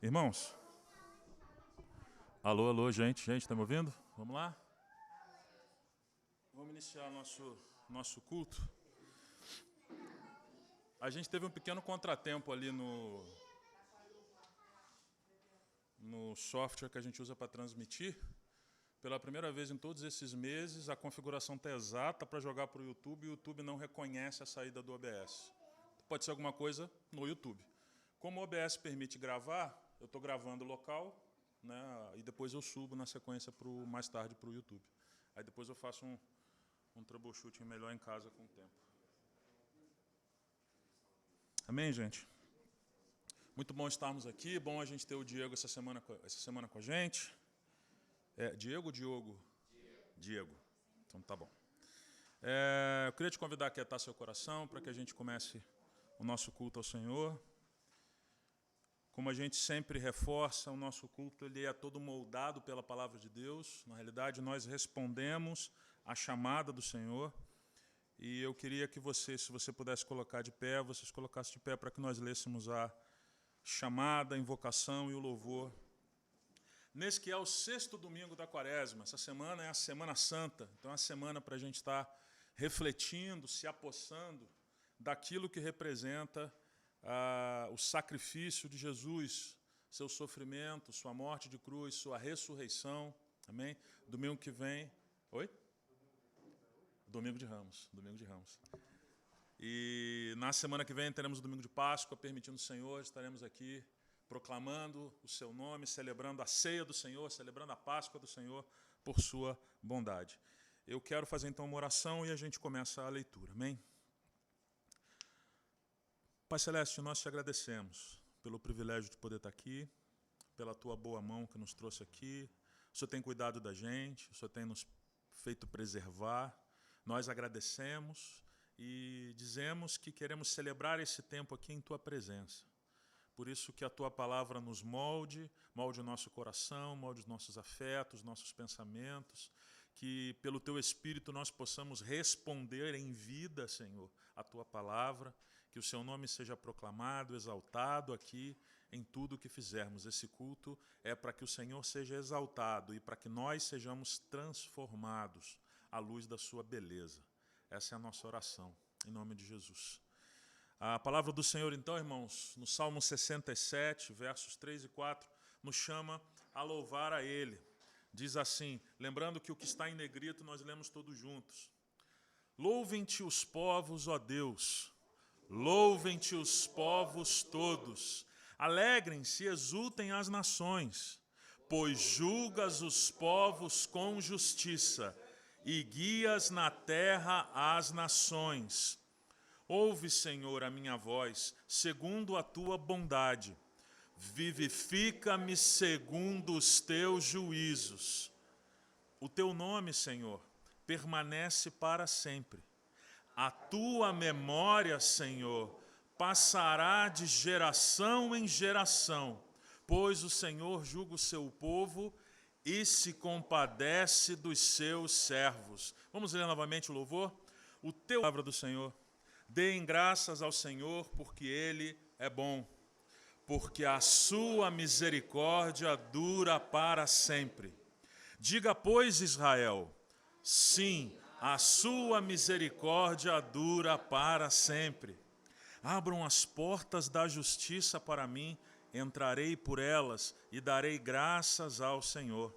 Irmãos, alô, alô, gente, tá me ouvindo? Vamos lá? Vamos iniciar nosso culto. A gente teve um pequeno contratempo ali no software que a gente usa para transmitir. Pela primeira vez em todos esses meses, a configuração está exata para jogar para o YouTube e o YouTube não reconhece a saída do OBS. Pode ser alguma coisa no YouTube. Como o OBS permite gravar, eu estou gravando local, né, e depois eu subo na sequência mais tarde para o YouTube. Aí depois eu faço um troubleshooting melhor em casa com o tempo. Amém, gente? Muito bom estarmos aqui, bom a gente ter o Diego essa semana com a gente. Diego ou Diogo? Diego. Então tá bom. Eu queria te convidar a aquietar seu coração para que a gente comece o nosso culto ao Senhor. Como a gente sempre reforça, o nosso culto ele é todo moldado pela palavra de Deus. Na realidade, nós respondemos à chamada do Senhor. E eu queria que você, se você pudesse colocar de pé, vocês colocassem de pé para que nós lêssemos a chamada, a invocação e o louvor. Nesse que é o 6º domingo da Quaresma. Essa semana é a Semana Santa. Então é a semana para a gente estar refletindo, se apossando daquilo que representa o sacrifício de Jesus, seu sofrimento, sua morte de cruz, sua ressurreição. Amém? Domingo que vem... Oi? Domingo de Ramos. E na semana que vem teremos o domingo de Páscoa, permitindo o Senhor, estaremos aqui proclamando o seu nome, celebrando a ceia do Senhor, celebrando a Páscoa do Senhor por sua bondade. Eu quero fazer então uma oração e a gente começa a leitura. Amém? Pai Celeste, nós te agradecemos pelo privilégio de poder estar aqui, pela tua boa mão que nos trouxe aqui. O Senhor tem cuidado da gente, o Senhor tem nos feito preservar. Nós agradecemos e dizemos que queremos celebrar esse tempo aqui em tua presença. Por isso que a tua palavra nos molde o nosso coração, molde os nossos afetos, nossos pensamentos, que pelo teu Espírito nós possamos responder em vida, Senhor, a tua palavra, que o seu nome seja proclamado, exaltado aqui em tudo o que fizermos. Esse culto é para que o Senhor seja exaltado e para que nós sejamos transformados à luz da sua beleza. Essa é a nossa oração, em nome de Jesus. A palavra do Senhor, então, irmãos, no Salmo 67, versos 3 e 4, nos chama a louvar a Ele. Diz assim, lembrando que o que está em negrito nós lemos todos juntos. Louvem-te os povos, ó Deus, louvem-te os povos todos, alegrem-se e exultem as nações, pois julgas os povos com justiça e guias na terra as nações. Ouve, Senhor, a minha voz, segundo a tua bondade. Vivifica-me segundo os teus juízos. O teu nome, Senhor, permanece para sempre. A tua memória, Senhor, passará de geração em geração, pois o Senhor julga o seu povo e se compadece dos seus servos. Vamos ler novamente o louvor? Palavra do Senhor. Deem graças ao Senhor, porque Ele é bom, porque a sua misericórdia dura para sempre. Diga, pois, Israel, sim, a sua misericórdia dura para sempre. Abram as portas da justiça para mim, entrarei por elas e darei graças ao Senhor.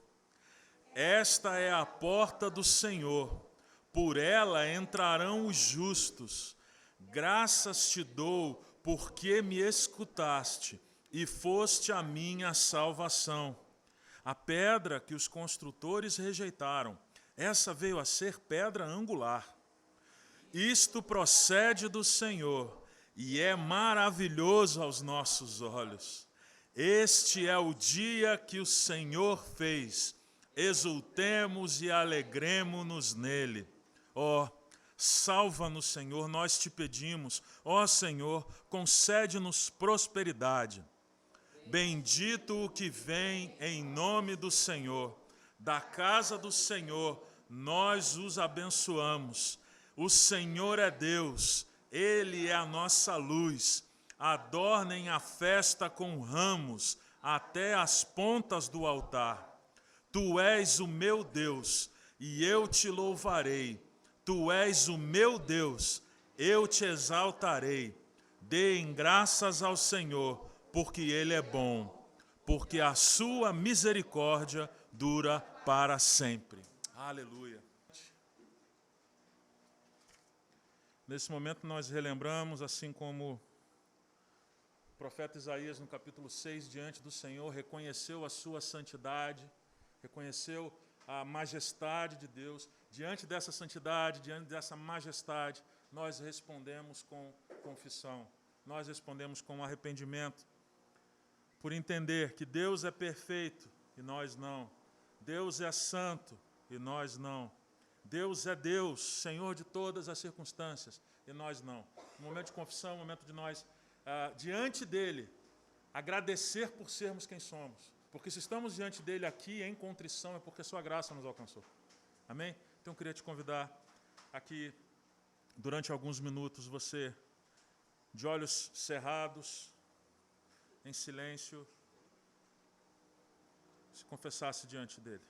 Esta é a porta do Senhor, por ela entrarão os justos. Graças te dou, porque me escutaste e foste a minha salvação. A pedra que os construtores rejeitaram, essa veio a ser pedra angular. Isto procede do Senhor e é maravilhoso aos nossos olhos. Este é o dia que o Senhor fez. Exultemos e alegremo-nos nele. Ó, salva-nos, Senhor, nós te pedimos. Ó Senhor, concede-nos prosperidade. Bendito o que vem em nome do Senhor. Da casa do Senhor nós os abençoamos. O Senhor é Deus, Ele é a nossa luz. Adornem a festa com ramos, até as pontas do altar. Tu és o meu Deus, e eu te louvarei. Tu és o meu Deus, eu te exaltarei. Deem graças ao Senhor, porque Ele é bom, porque a sua misericórdia dura para sempre. Aleluia. Nesse momento nós relembramos, assim como o profeta Isaías, no capítulo 6, diante do Senhor, reconheceu a sua santidade, reconheceu a majestade de Deus. Diante dessa santidade, diante dessa majestade, nós respondemos com confissão, nós respondemos com arrependimento, por entender que Deus é perfeito e nós não. Deus é santo e nós não. Deus é Deus, Senhor de todas as circunstâncias, e nós não. O momento de confissão, o momento de nós, diante dEle, agradecer por sermos quem somos. Porque se estamos diante dEle aqui em contrição, é porque a sua graça nos alcançou. Amém? Então eu queria te convidar aqui, durante alguns minutos, você, de olhos cerrados, em silêncio, se confessasse diante dEle.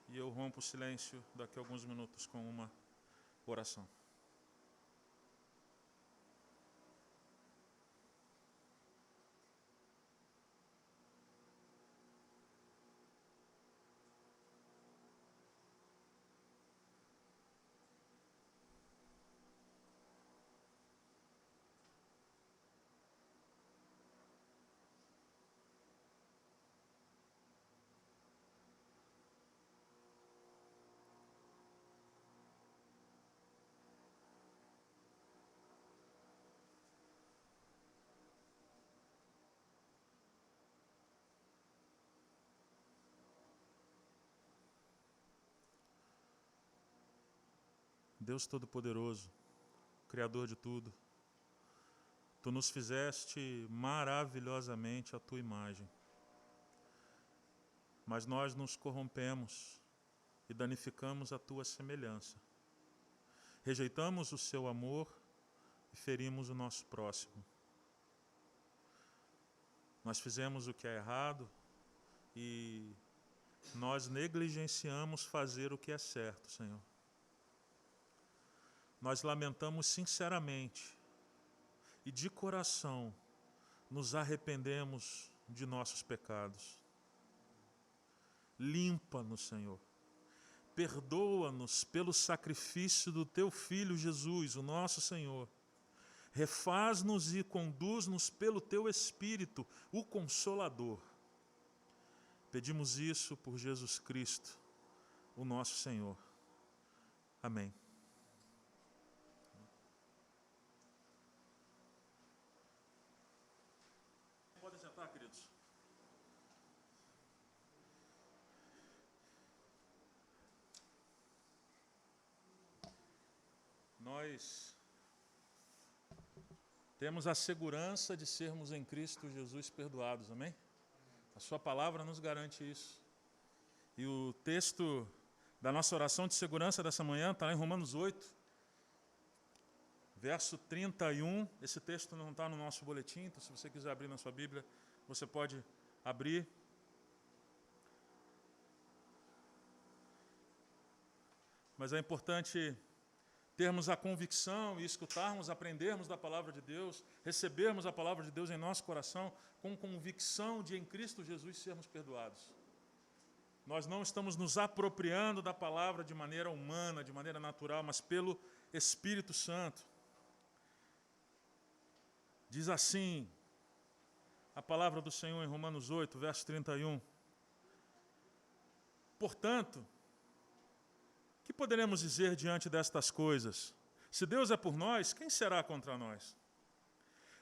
E eu rompo o silêncio daqui a alguns minutos com uma oração. Deus Todo-Poderoso, Criador de tudo, Tu nos fizeste maravilhosamente à Tua imagem. Mas nós nos corrompemos e danificamos a Tua semelhança. Rejeitamos o Seu amor e ferimos o nosso próximo. Nós fizemos o que é errado e nós negligenciamos fazer o que é certo, Senhor. Nós lamentamos sinceramente e de coração nos arrependemos de nossos pecados. Limpa-nos, Senhor. Perdoa-nos pelo sacrifício do Teu Filho Jesus, o nosso Senhor. Refaz-nos e conduz-nos pelo Teu Espírito, o Consolador. Pedimos isso por Jesus Cristo, o nosso Senhor. Amém. Podem sentar, queridos. Nós temos a segurança de sermos em Cristo Jesus perdoados, amém? A sua palavra nos garante isso. E o texto da nossa oração de segurança dessa manhã está em Romanos 8, verso 31. Esse texto não está no nosso boletim, então se você quiser abrir na sua Bíblia, você pode abrir. Mas é importante termos a convicção e escutarmos, aprendermos da palavra de Deus, recebermos a palavra de Deus em nosso coração com convicção de em Cristo Jesus sermos perdoados. Nós não estamos nos apropriando da palavra de maneira humana, de maneira natural, mas pelo Espírito Santo. Diz assim a palavra do Senhor em Romanos 8, verso 31. Portanto, o que poderemos dizer diante destas coisas? Se Deus é por nós, quem será contra nós?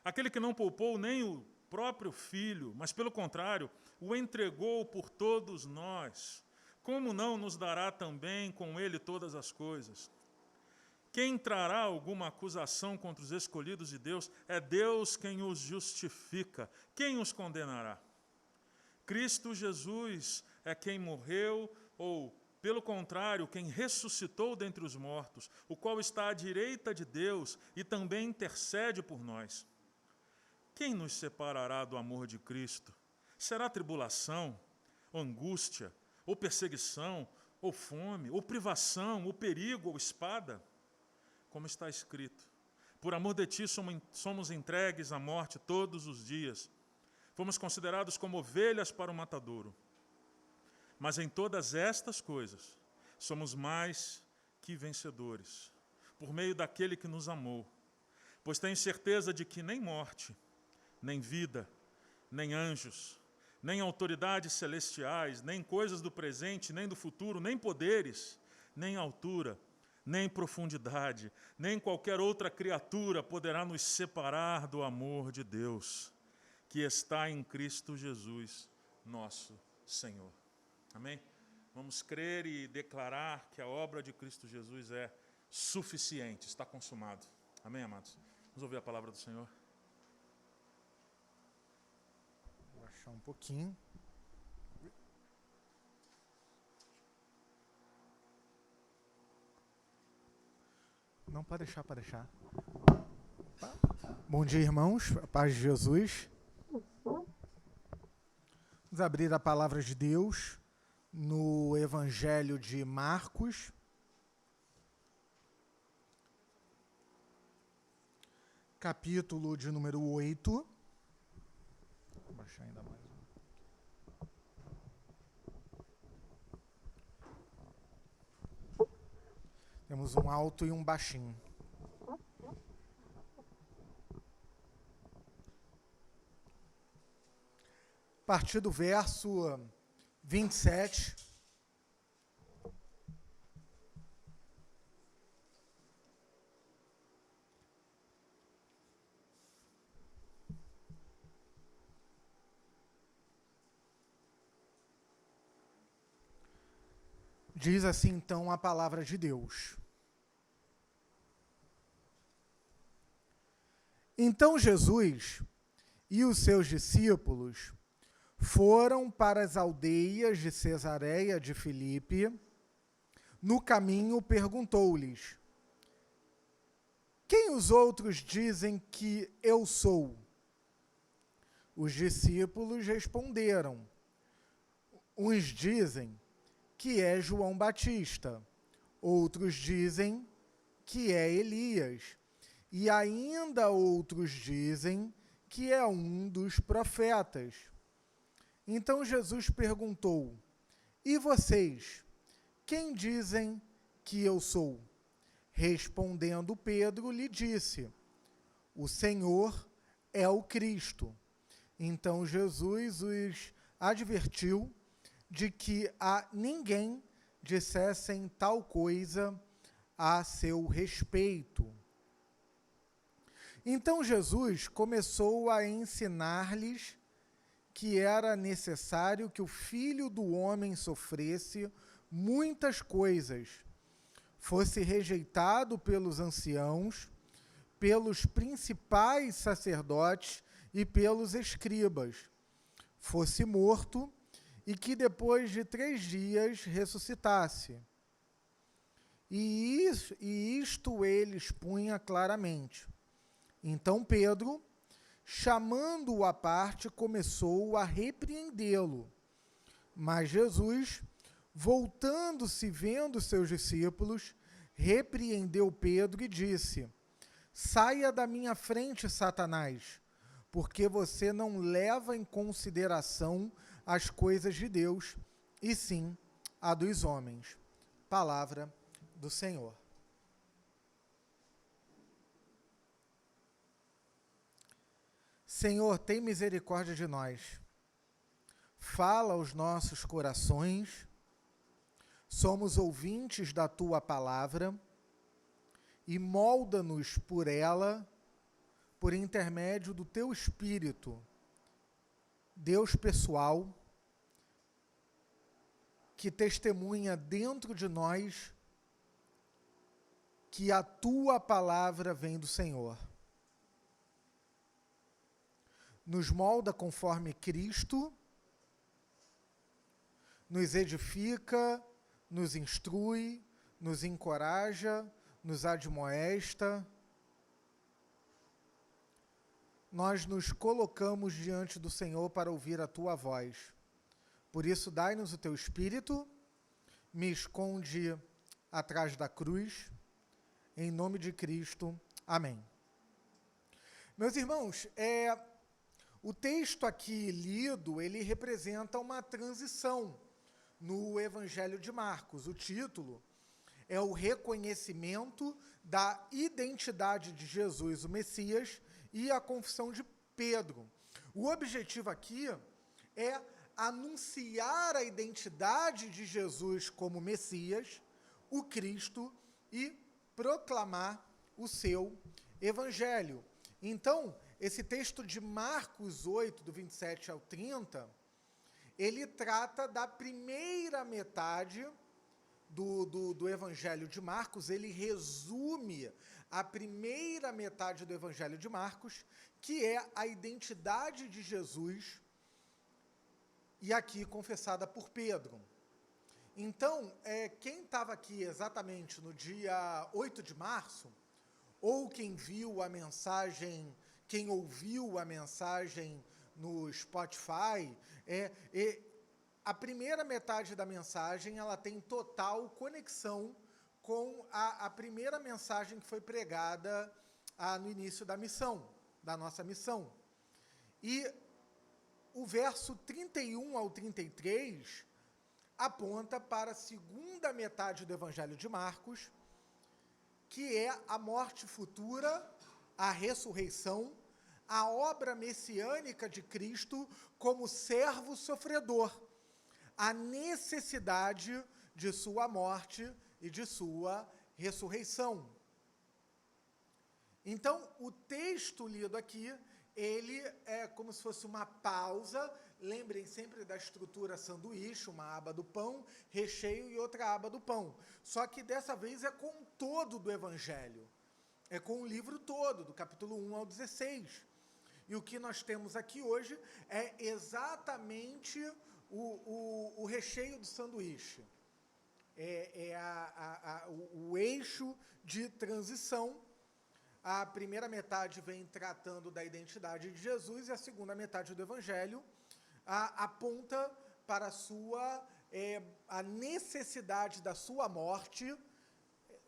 Aquele que não poupou nem o próprio Filho, mas, pelo contrário, o entregou por todos nós, como não nos dará também com Ele todas as coisas? Quem trará alguma acusação contra os escolhidos de Deus? É Deus quem os justifica. Quem os condenará? Cristo Jesus é quem morreu, ou pelo contrário, quem ressuscitou dentre os mortos, o qual está à direita de Deus e também intercede por nós. Quem nos separará do amor de Cristo? Será tribulação, ou angústia, ou perseguição, ou fome, ou privação, ou perigo, ou espada? Como está escrito: por amor de ti somos entregues à morte todos os dias. Fomos considerados como ovelhas para o matadouro. Mas em todas estas coisas somos mais que vencedores, por meio daquele que nos amou. Pois tenho certeza de que nem morte, nem vida, nem anjos, nem autoridades celestiais, nem coisas do presente, nem do futuro, nem poderes, nem altura, nem profundidade, nem qualquer outra criatura poderá nos separar do amor de Deus, que está em Cristo Jesus, nosso Senhor. Amém? Vamos crer e declarar que a obra de Cristo Jesus é suficiente, está consumado. Amém, amados? Vamos ouvir a palavra do Senhor. Vou baixar um pouquinho. Não, pode deixar, pode deixar. Bom dia, irmãos. A paz de Jesus. Vamos abrir a palavra de Deus no Evangelho de Marcos. Capítulo de número 8. Vou baixar ainda mais. Temos um alto e um baixinho. A partir do verso 27. Diz assim então a palavra de Deus. Então Jesus e os seus discípulos foram para as aldeias de Cesareia de Filipe. No caminho perguntou-lhes: quem os outros dizem que eu sou? Os discípulos responderam: uns dizem que é João Batista, outros dizem que é Elias, e ainda outros dizem que é um dos profetas. Então Jesus perguntou: e vocês, quem dizem que eu sou? Respondendo Pedro, lhe disse: o Senhor é o Cristo. Então Jesus os advertiu de que a ninguém dissessem tal coisa a seu respeito. Então Jesus começou a ensinar-lhes que era necessário que o Filho do Homem sofresse muitas coisas, fosse rejeitado pelos anciãos, pelos principais sacerdotes e pelos escribas, fosse morto e que depois de 3 dias ressuscitasse. E isto ele expunha claramente. Então Pedro, chamando-o à parte, começou a repreendê-lo. Mas Jesus, voltando-se, vendo seus discípulos, repreendeu Pedro e disse: saia da minha frente, Satanás, porque você não leva em consideração as coisas de Deus, e sim a dos homens. Palavra do Senhor. Senhor, tem misericórdia de nós. Fala aos nossos corações. Somos ouvintes da Tua palavra e molda-nos por ela, por intermédio do Teu Espírito, Deus pessoal, que testemunha dentro de nós que a Tua palavra vem do Senhor. Nos molda conforme Cristo, nos edifica, nos instrui, nos encoraja, nos admoesta. nós nos colocamos diante do Senhor para ouvir a tua voz. Por isso, dai-nos o teu Espírito, me esconde atrás da cruz, em nome de Cristo. Amém. Meus irmãos, o texto aqui lido, ele representa uma transição no Evangelho de Marcos. O título é o reconhecimento da identidade de Jesus, o Messias, e a confissão de Pedro. O objetivo aqui é anunciar a identidade de Jesus como Messias, o Cristo, e proclamar o seu Evangelho. Então, esse texto de Marcos 8, do 27 ao 30, ele trata da primeira metade do Evangelho de Marcos. Ele resume a primeira metade do Evangelho de Marcos, que é a identidade de Jesus, e aqui confessada por Pedro. Então, quem estava aqui exatamente no dia 8 de março, ou quem viu a mensagem, quem ouviu a mensagem no Spotify, a primeira metade da mensagem, ela tem total conexão com a primeira mensagem que foi pregada no início da missão, da nossa missão. E o verso 31 ao 33 aponta para a segunda metade do Evangelho de Marcos, que é a morte futura, a ressurreição, a obra messiânica de Cristo como servo sofredor, a necessidade de sua morte e de sua ressurreição. Então, o texto lido aqui, ele é como se fosse uma pausa. Lembrem sempre da estrutura sanduíche, uma aba do pão, recheio e outra aba do pão. Só que dessa vez é com o todo do Evangelho. É com o livro todo, do capítulo 1 ao 16. E o que nós temos aqui hoje é exatamente o recheio do sanduíche. O eixo de transição. A primeira metade vem tratando da identidade de Jesus e a segunda metade do Evangelho aponta para a necessidade da sua morte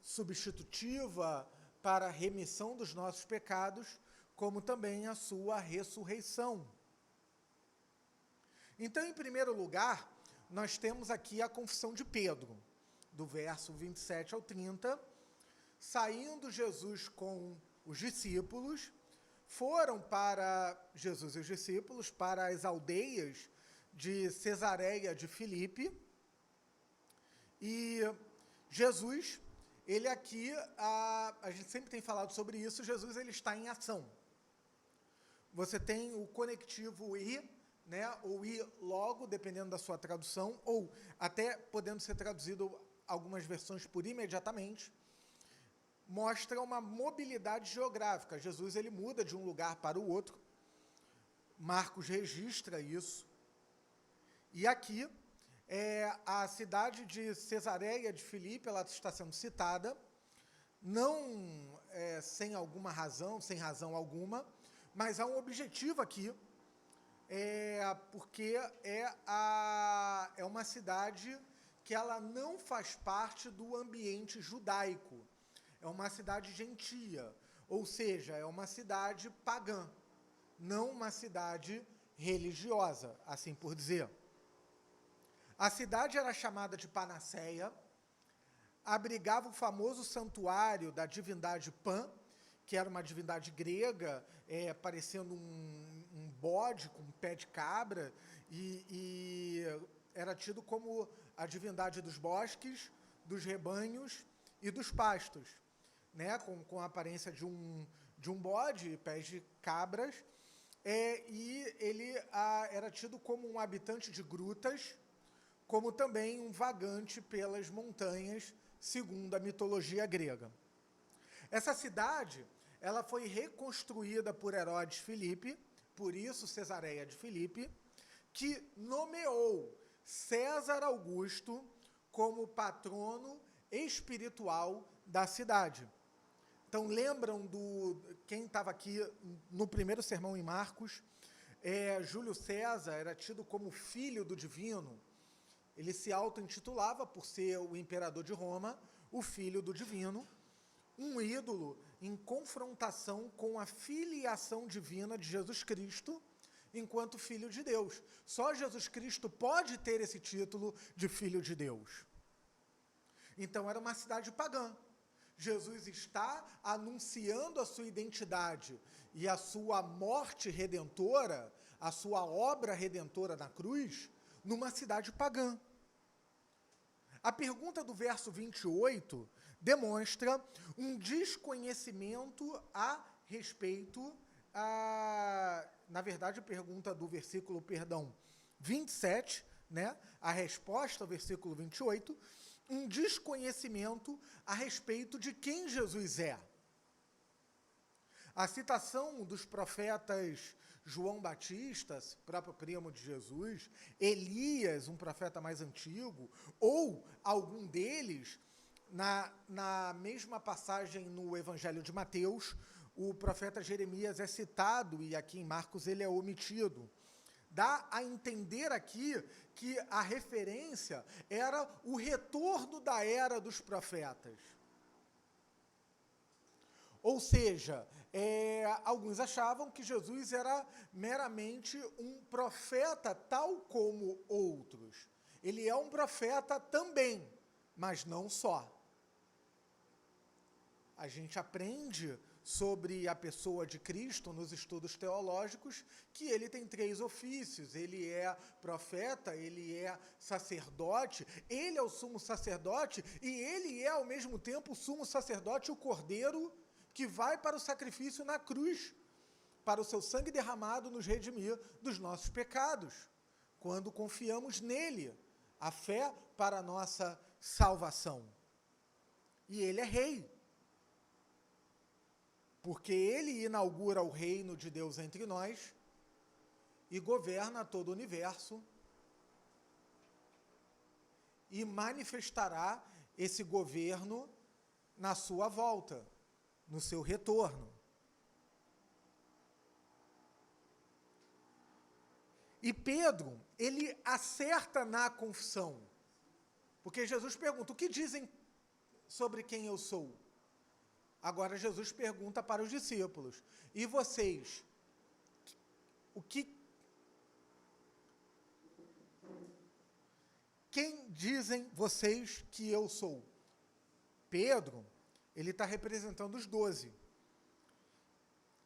substitutiva para a remissão dos nossos pecados, como também a sua ressurreição. Então, em primeiro lugar, nós temos aqui a confissão de Pedro, do verso 27 ao 30. Saindo Jesus com os discípulos, foram para Jesus e os discípulos para as aldeias de Cesareia de Filipe. E Jesus, ele aqui, a gente sempre tem falado sobre isso, Jesus ele está em ação. Você tem o conectivo ir, né, ou ir logo, dependendo da sua tradução, ou até podendo ser traduzido algumas versões por imediatamente, mostra uma mobilidade geográfica. Jesus ele muda de um lugar para o outro. Marcos registra isso. E aqui, a cidade de Cesareia de Filipe, ela está sendo citada, não sem alguma razão, sem razão alguma, mas há um objetivo aqui, porque é uma cidade que ela não faz parte do ambiente judaico. É uma cidade gentia, ou seja, é uma cidade pagã, não uma cidade religiosa, assim por dizer. A cidade era chamada de Panaceia, abrigava o famoso santuário da divindade Pan, que era uma divindade grega, parecendo um bode com um pé de cabra, e era tido como a divindade dos bosques, dos rebanhos e dos pastos, né, com a aparência de um bode, pés de cabras, e ele era tido como um habitante de grutas, como também um vagante pelas montanhas, segundo a mitologia grega. Essa cidade, ela foi reconstruída por Herodes Filipe, por isso Cesareia de Filipe, que nomeou César Augusto como patrono espiritual da cidade. Então, lembram quem estava aqui no primeiro sermão em Marcos, Júlio César era tido como filho do divino. Ele se auto-intitulava, por ser o imperador de Roma, o filho do divino, um ídolo em confrontação com a filiação divina de Jesus Cristo, enquanto filho de Deus. Só Jesus Cristo pode ter esse título de filho de Deus. Então, era uma cidade pagã. Jesus está anunciando a sua identidade e a sua morte redentora, a sua obra redentora na cruz, numa cidade pagã. A pergunta do verso 28 demonstra um desconhecimento a respeito, na verdade, a pergunta do versículo, 27, né? A resposta ao versículo 28, um desconhecimento a respeito de quem Jesus é. A citação dos profetas João Batista, próprio primo de Jesus, Elias, um profeta mais antigo, ou algum deles, na mesma passagem no Evangelho de Mateus, o profeta Jeremias é citado, e aqui em Marcos ele é omitido. Dá a entender aqui que a referência era o retorno da era dos profetas. Ou seja, alguns achavam que Jesus era meramente um profeta tal como outros. Ele é um profeta também, mas não só. A gente aprende sobre a pessoa de Cristo nos estudos teológicos que ele tem 3 ofícios. Ele é profeta, ele é sacerdote, ele é o sumo sacerdote e ele é, ao mesmo tempo, o sumo sacerdote, o cordeiro que vai para o sacrifício na cruz, para o seu sangue derramado nos redimir dos nossos pecados, quando confiamos nele, a fé para a nossa salvação. E ele é rei, porque ele inaugura o reino de Deus entre nós e governa todo o universo e manifestará esse governo na sua volta, no seu retorno. E Pedro, ele acerta na confissão, porque Jesus pergunta, o que dizem sobre quem eu sou? Agora Jesus pergunta para os discípulos, e vocês, quem dizem vocês que eu sou? Pedro, ele está representando os 12.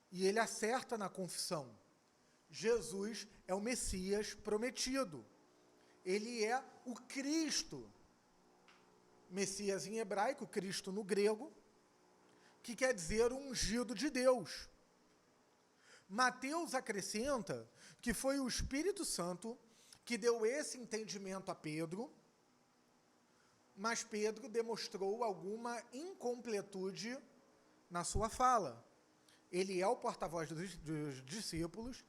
E ele acerta na confissão. Jesus é o Messias prometido. Ele é o Cristo. Messias em hebraico, Cristo no grego, que quer dizer o ungido de Deus. Mateus acrescenta que foi o Espírito Santo que deu esse entendimento a Pedro, mas Pedro demonstrou alguma incompletude na sua fala. Ele é o porta-voz dos discípulos,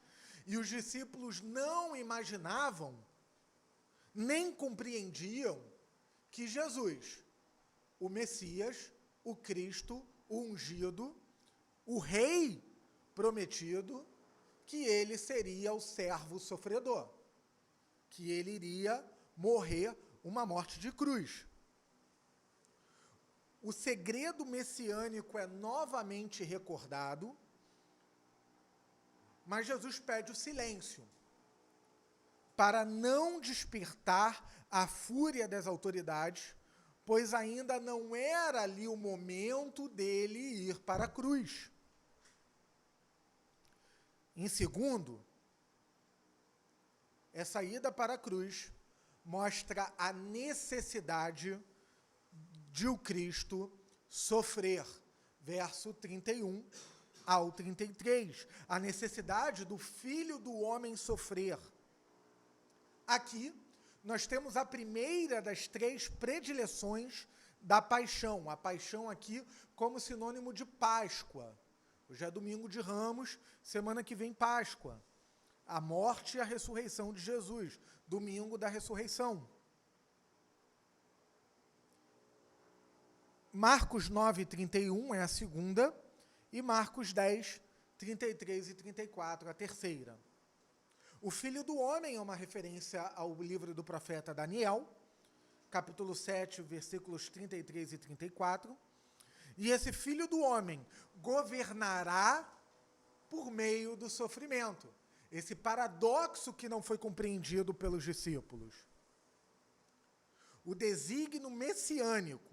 e os discípulos não imaginavam, nem compreendiam que Jesus, o Messias, o Cristo, o ungido, o rei prometido, que ele seria o servo sofredor, que ele iria morrer uma morte de cruz. O segredo messiânico é novamente recordado, mas Jesus pede o silêncio, para não despertar a fúria das autoridades, pois ainda não era ali o momento dele ir para a cruz. Em segundo, essa ida para a cruz mostra a necessidade de o Cristo sofrer, verso 31 ao 33, a necessidade do Filho do Homem sofrer. Aqui, nós temos a primeira das 3 predileções da paixão. A paixão aqui como sinônimo de Páscoa. Hoje é domingo de Ramos, semana que vem Páscoa. A morte e a ressurreição de Jesus, domingo da ressurreição. Marcos 9, 31 é a segunda, e Marcos 10, 33 e 34, a terceira. O Filho do Homem é uma referência ao livro do profeta Daniel, capítulo 7, versículos 33 e 34. E esse Filho do Homem governará por meio do sofrimento. Esse paradoxo que não foi compreendido pelos discípulos. O desígnio messiânico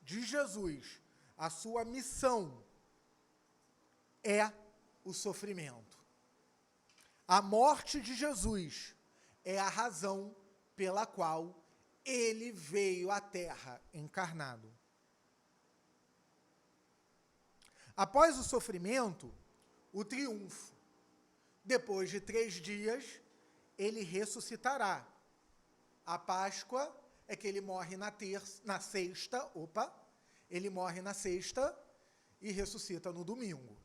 de Jesus, a sua missão, é o sofrimento. A morte de Jesus é a razão pela qual ele veio à Terra encarnado. Após o sofrimento, o triunfo. Depois de 3 dias, ele ressuscitará. A Páscoa é que ele morre na sexta, ele morre na sexta e ressuscita no domingo.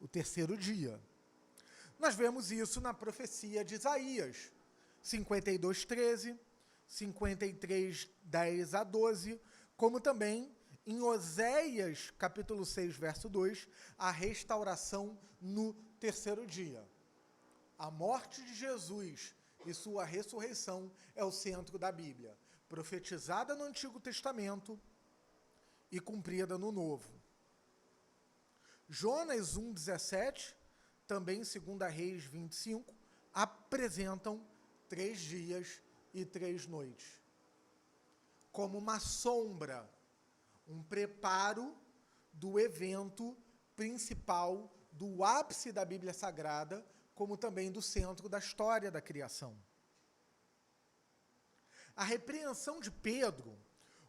O terceiro dia. Nós vemos isso na profecia de Isaías, 52:13, 53:10 a 12, como também em Oséias, capítulo 6, verso 2, a restauração no terceiro dia. A morte de Jesus e sua ressurreição é o centro da Bíblia, profetizada no Antigo Testamento e cumprida no Novo. Jonas 1,17, também 2 Reis 25, apresentam 3 dias e 3 noites. Como uma sombra, um preparo do evento principal, do ápice da Bíblia Sagrada, como também do centro da história da criação. A repreensão de Pedro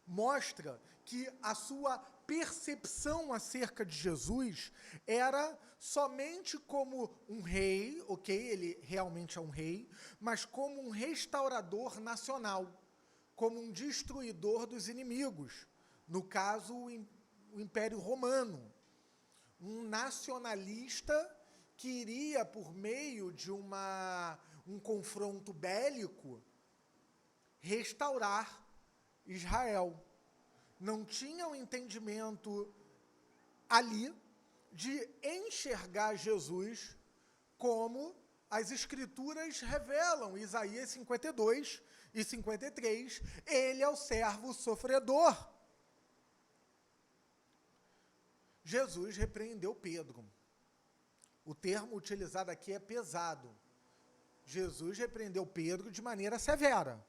mostra que a sua percepção acerca de Jesus era somente como um rei, ele realmente é um rei, mas como um restaurador nacional, como um destruidor dos inimigos, no caso, o Império Romano, um nacionalista que iria, por meio de um confronto bélico, restaurar Israel. Não tinha um entendimento ali de enxergar Jesus como as Escrituras revelam, Isaías 52 e 53, ele é o servo sofredor. Jesus repreendeu Pedro. O termo utilizado aqui é pesado. Jesus repreendeu Pedro de maneira severa.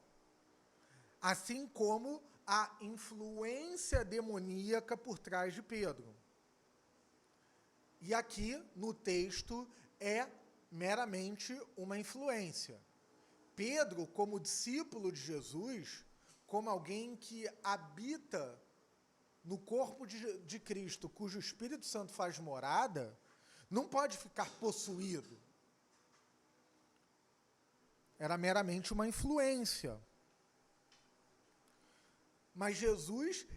Assim como a influência demoníaca por trás de Pedro. E aqui, no texto, é meramente uma influência. Pedro, como discípulo de Jesus, como alguém que habita no corpo de Cristo, cujo Espírito Santo faz morada, não pode ficar possuído. Era meramente uma influência. Mas Jesus,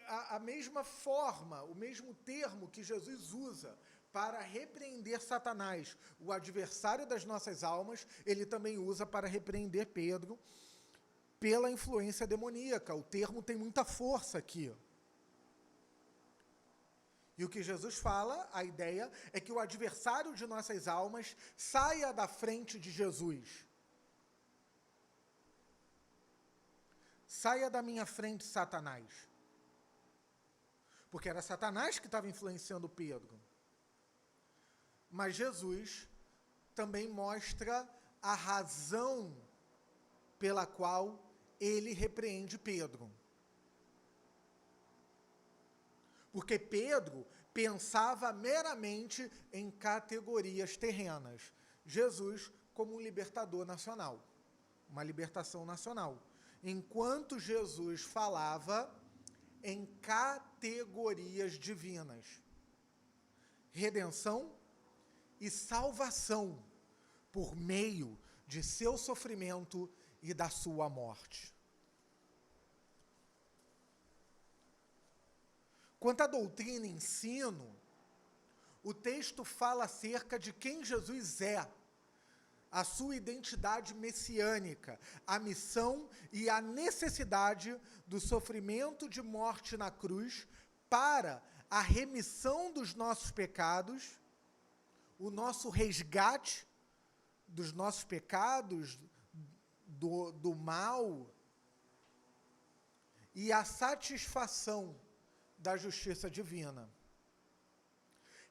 a mesma forma, o mesmo termo que Jesus usa para repreender Satanás, o adversário das nossas almas, ele também usa para repreender Pedro pela influência demoníaca. O termo tem muita força aqui. E o que Jesus fala, a ideia, é que o adversário de nossas almas saia da frente de Jesus. Saia da minha frente, Satanás. Porque era Satanás que estava influenciando Pedro. Mas Jesus também mostra a razão pela qual ele repreende Pedro. Porque Pedro pensava meramente em categorias terrenas. Jesus como um libertador nacional, uma libertação nacional. Enquanto Jesus falava em categorias divinas. Redenção e salvação por meio de seu sofrimento e da sua morte. Quanto à doutrina e ensino, o texto fala acerca de quem Jesus é, a sua identidade messiânica, a missão e a necessidade do sofrimento de morte na cruz para a remissão dos nossos pecados, o nosso resgate dos nossos pecados, do mal, e a satisfação da justiça divina.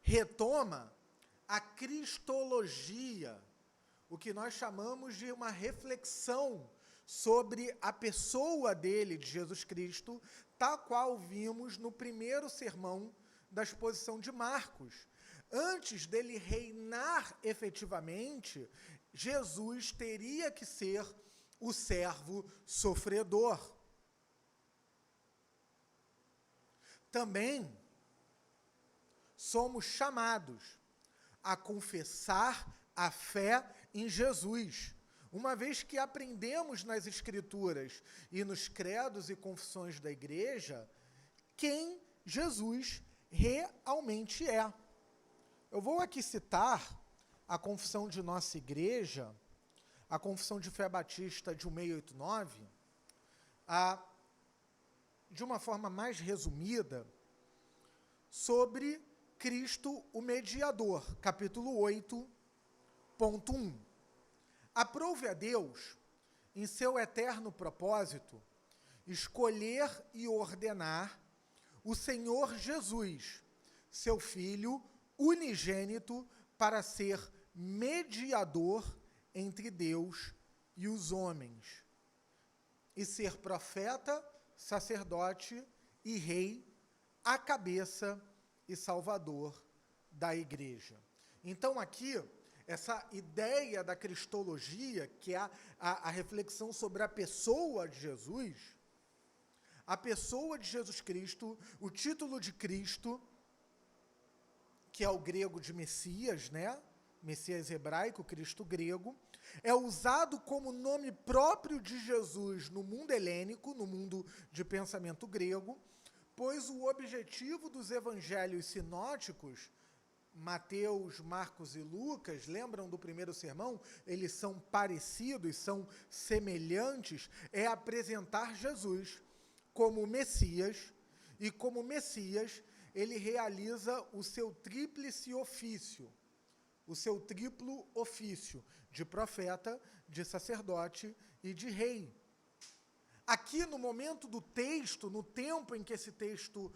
Retoma a cristologia, o que nós chamamos de uma reflexão sobre a pessoa dele, de Jesus Cristo, tal qual vimos no primeiro sermão da exposição de Marcos. Antes dele reinar efetivamente, Jesus teria que ser o servo sofredor. Também somos chamados a confessar a fé em Jesus, uma vez que aprendemos nas Escrituras e nos credos e confissões da Igreja quem Jesus realmente é. Eu vou aqui citar a confissão de nossa Igreja, a Confissão de Fé Batista de 1689, de uma forma mais resumida, sobre Cristo, o mediador, capítulo 8.1. Aprove a Deus, em seu eterno propósito, escolher e ordenar o Senhor Jesus, seu Filho unigênito, para ser mediador entre Deus e os homens, e ser profeta, sacerdote e rei, a cabeça e salvador da Igreja. Então, aqui, essa ideia da cristologia, que é a reflexão sobre a pessoa de Jesus, a pessoa de Jesus Cristo, o título de Cristo, que é o grego de Messias, né? Messias hebraico, Cristo grego, é usado como nome próprio de Jesus no mundo helênico, no mundo de pensamento grego, pois o objetivo dos evangelhos sinóticos, Mateus, Marcos e Lucas, lembram do primeiro sermão? Eles são parecidos, são semelhantes, é apresentar Jesus como Messias, e como Messias, ele realiza o seu tríplice ofício, o seu triplo ofício de profeta, de sacerdote e de rei. Aqui, no momento do texto, no tempo em que esse texto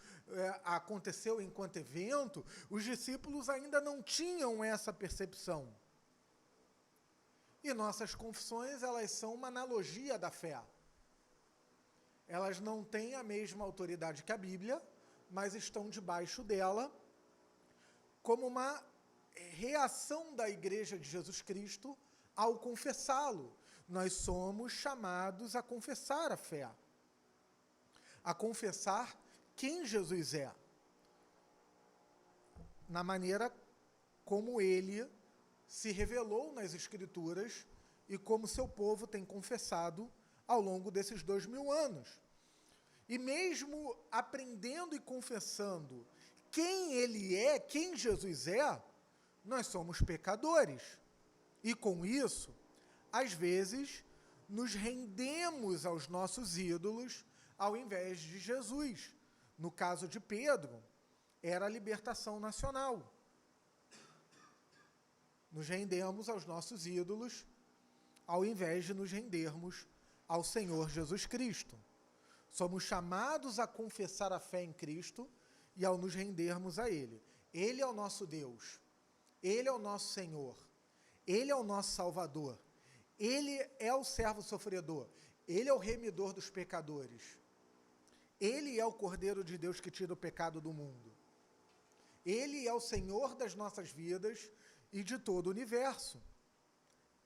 aconteceu enquanto evento, os discípulos ainda não tinham essa percepção. E nossas confissões, elas são uma analogia da fé. Elas não têm a mesma autoridade que a Bíblia, mas estão debaixo dela, como uma reação da Igreja de Jesus Cristo ao confessá-lo. Nós somos chamados a confessar a fé, a confessar quem Jesus é, na maneira como ele se revelou nas Escrituras e como seu povo tem confessado ao longo desses 2000 anos. E mesmo aprendendo e confessando quem ele é, quem Jesus é, nós somos pecadores. E com isso, às vezes, nos rendemos aos nossos ídolos ao invés de Jesus. No caso de Pedro, era a libertação nacional. Nos rendemos aos nossos ídolos ao invés de nos rendermos ao Senhor Jesus Cristo. Somos chamados a confessar a fé em Cristo e ao nos rendermos a Ele. Ele é o nosso Deus. Ele é o nosso Senhor. Ele é o nosso Salvador. Ele é o servo sofredor. Ele é o remidor dos pecadores. Ele é o Cordeiro de Deus que tira o pecado do mundo. Ele é o Senhor das nossas vidas e de todo o universo.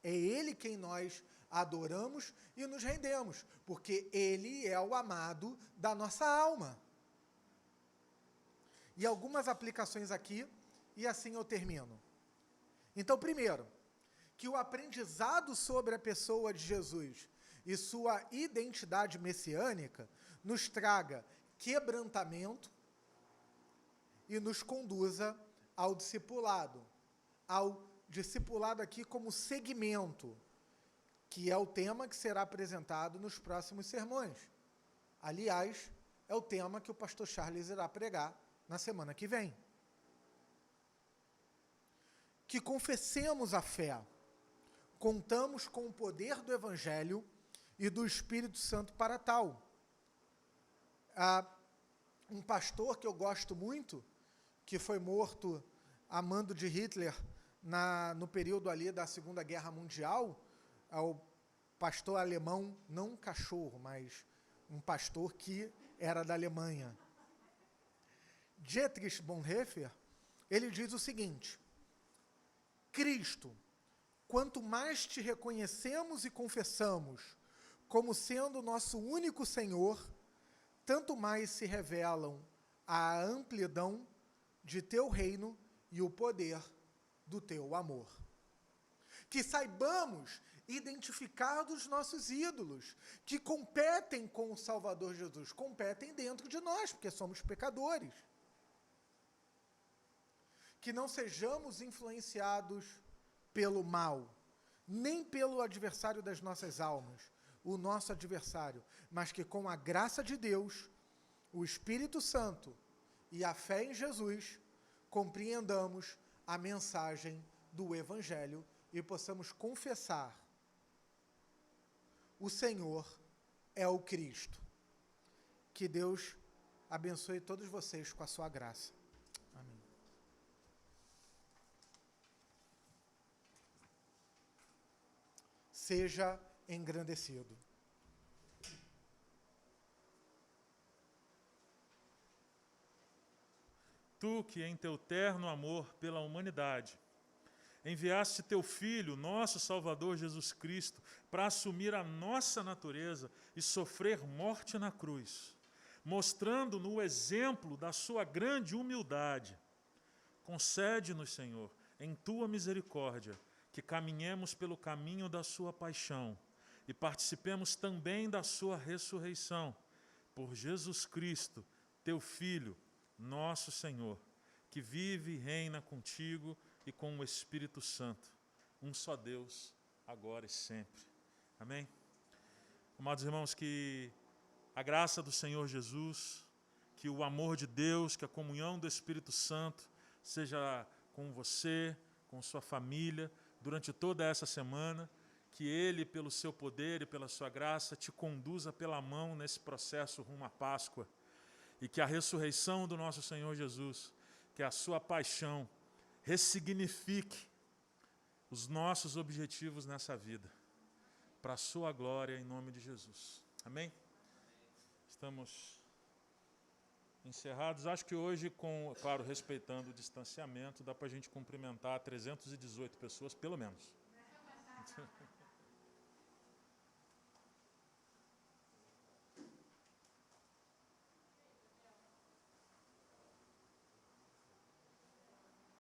É Ele quem nós adoramos e nos rendemos, porque Ele é o amado da nossa alma. E algumas aplicações aqui, e assim eu termino. Então, primeiro, que o aprendizado sobre a pessoa de Jesus e sua identidade messiânica nos traga quebrantamento e nos conduza ao discipulado, ao discipulado aqui como segmento, que é o tema que será apresentado nos próximos sermões. Aliás, é o tema que o pastor Charles irá pregar na semana que vem. Que confessemos a fé. Contamos com o poder do Evangelho e do Espírito Santo para tal. Um pastor que eu gosto muito, que foi morto a mando de Hitler no período ali da Segunda Guerra Mundial, o pastor alemão, não um cachorro, mas um pastor que era da Alemanha. Dietrich Bonhoeffer, ele diz o seguinte: Cristo, quanto mais te reconhecemos e confessamos como sendo nosso único Senhor, tanto mais se revelam a amplidão de teu reino e o poder do teu amor. Que saibamos identificar os nossos ídolos, que competem com o Salvador Jesus, competem dentro de nós, porque somos pecadores. Que não sejamos influenciados pelo mal, nem pelo adversário das nossas almas, o nosso adversário, mas que com a graça de Deus, o Espírito Santo e a fé em Jesus, compreendamos a mensagem do Evangelho e possamos confessar: o Senhor é o Cristo. Que Deus abençoe todos vocês com a sua graça. Amém. Seja engrandecido. Tu que em teu terno amor pela humanidade enviaste teu Filho, nosso Salvador Jesus Cristo, para assumir a nossa natureza e sofrer morte na cruz, mostrando no exemplo da sua grande humildade. Concede-nos, Senhor, em tua misericórdia, que caminhemos pelo caminho da sua paixão e participemos também da sua ressurreição, por Jesus Cristo, teu Filho, nosso Senhor, que vive e reina contigo e com o Espírito Santo, um só Deus, agora e sempre. Amém? Amados irmãos, que a graça do Senhor Jesus, que o amor de Deus, que a comunhão do Espírito Santo seja com você, com sua família, durante toda essa semana, que Ele, pelo seu poder e pela sua graça, te conduza pela mão nesse processo rumo à Páscoa, e que a ressurreição do nosso Senhor Jesus, que a sua paixão, ressignifique os nossos objetivos nessa vida, para a sua glória, em nome de Jesus. Amém? Estamos encerrados. Acho que hoje, claro, respeitando o distanciamento, dá para a gente cumprimentar 318 pessoas, pelo menos.